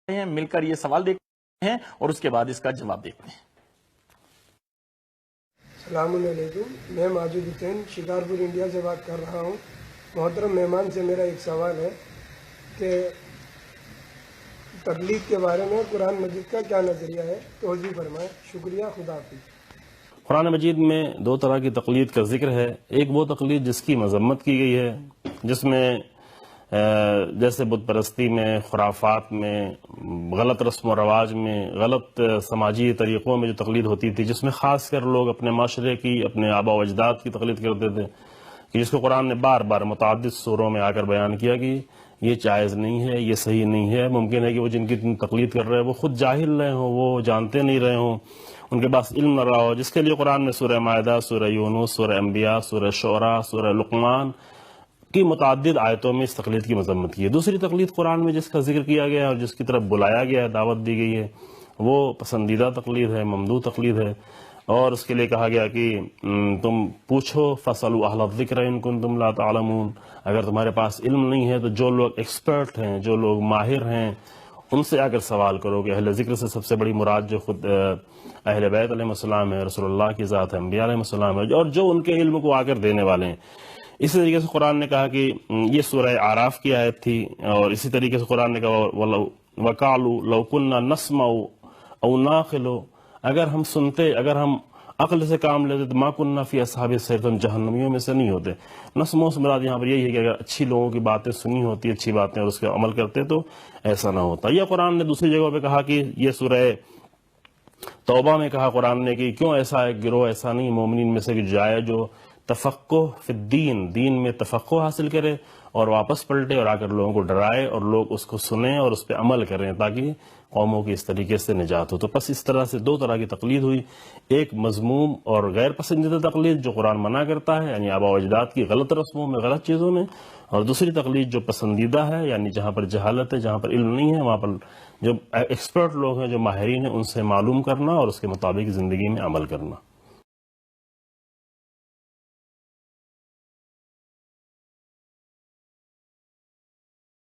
ہیں، مل کر یہ سوال دیکھتے ہیں اور اس کے بعد اس کا جواب دیکھتے ہیں۔ السلام علیکم، میں ماجد حسین شکارپور انڈیا سے بات کر رہا ہوں۔ محترم مہمان سے میرا ایک سوال ہے کہ تقلید کے بارے میں قرآن مجید کا کیا نظریہ ہے، توضیح فرمائیں۔ شکریہ، خدا حافظ۔ قرآن مجید میں دو طرح کی تقلید کا ذکر ہے۔ ایک وہ تقلید جس کی مذمت کی گئی ہے، جس میں جیسے بت پرستی میں، خرافات میں، غلط رسم و رواج میں، غلط سماجی طریقوں میں جو تقلید ہوتی تھی، جس میں خاص کر لوگ اپنے معاشرے کی، اپنے آبا و اجداد کی تقلید کرتے تھے، کہ جس کو قرآن نے بار بار متعدد سوروں میں آ کر بیان کیا کہ یہ جائز نہیں ہے، یہ صحیح نہیں ہے۔ ممکن ہے کہ وہ جن کی تقلید کر رہے ہیں وہ خود جاہل رہے ہوں، وہ جانتے نہیں رہے ہوں، ان کے پاس علم نہ رہا ہو، جس کے لیے قرآن میں سورہ مائدہ، سورہ یونس، سورہ انبیاء، سورہ شعراء، سورہ لقمان کی متعدد آیتوں میں اس تقلید کی مذمت کی ہے۔ دوسری تقلید قرآن میں جس کا ذکر کیا گیا ہے اور جس کی طرف بلایا گیا ہے، دعوت دی گئی ہے، وہ پسندیدہ تقلید ہے، ممدوح تقلید ہے، اور اس کے لیے کہا گیا کہ تم پوچھو فَاسْأَلُوا أَهْلَ الذِّكْرِ إِن كُنتُمْ لَا تَعْلَمُونَ، اگر تمہارے پاس علم نہیں ہے تو جو لوگ ایکسپرٹ ہیں، جو لوگ ماہر ہیں، ان سے آ کر سوال کرو۔ کہ اہل ذکر سے سب سے بڑی مراد جو خود اہل بیت علیہ السلام ہے، رسول اللہ کی ذات ہے، انبیاء علیہ السلام ہے، اور جو ان کے علم کو آ کر دینے والے ہیں۔ اسی طریقے سے قرآن نے کہا کہ یہ سورہ اعراف کی آیت تھی، اور اسی طریقے سے قرآن نے کہا وَقَالُوا لَوْ كُنَّا نَسْمَعُ أَوْ نَعْقِلُ، اگر ہم سنتے، اگر ہم عقل سے کام لیتے تو مَا كُنَّا فِي أَصْحَابِ السَّعِيرِ، تو ہم جہنمیوں میں سے نہیں ہوتے۔ نسموں سے مراد یہاں پر یہی ہے کہ اگر اچھی لوگوں کی باتیں سنی ہوتی، اچھی باتیں، اور اس کا عمل کرتے تو ایسا نہ ہوتا۔ یا قرآن نے دوسری جگہ پہ کہا کہ یہ سورہ توبہ میں کہا قرآن نے کہ کیوں ایسا ایک گروہ ایسا نہیں مومنین میں سے کہ جائے جو تفقہ فی الدین، دین میں تفقہ حاصل کرے اور واپس پلٹے اور آ کر لوگوں کو ڈرائے اور لوگ اس کو سنیں اور اس پہ عمل کریں تاکہ قوموں کی اس طریقے سے نجات ہو۔ تو بس اس طرح سے دو طرح کی تقلید ہوئی، ایک مذموم اور غیر پسندیدہ تقلید جو قرآن منع کرتا ہے، یعنی آبا و اجداد کی غلط رسموں میں، غلط چیزوں میں، اور دوسری تقلید جو پسندیدہ ہے، یعنی جہاں پر جہالت ہے، جہاں پر علم نہیں ہے، وہاں پر جو ایکسپرٹ لوگ ہیں، جو ماہرین ہیں، ان سے معلوم کرنا اور اس کے مطابق زندگی میں عمل کرنا۔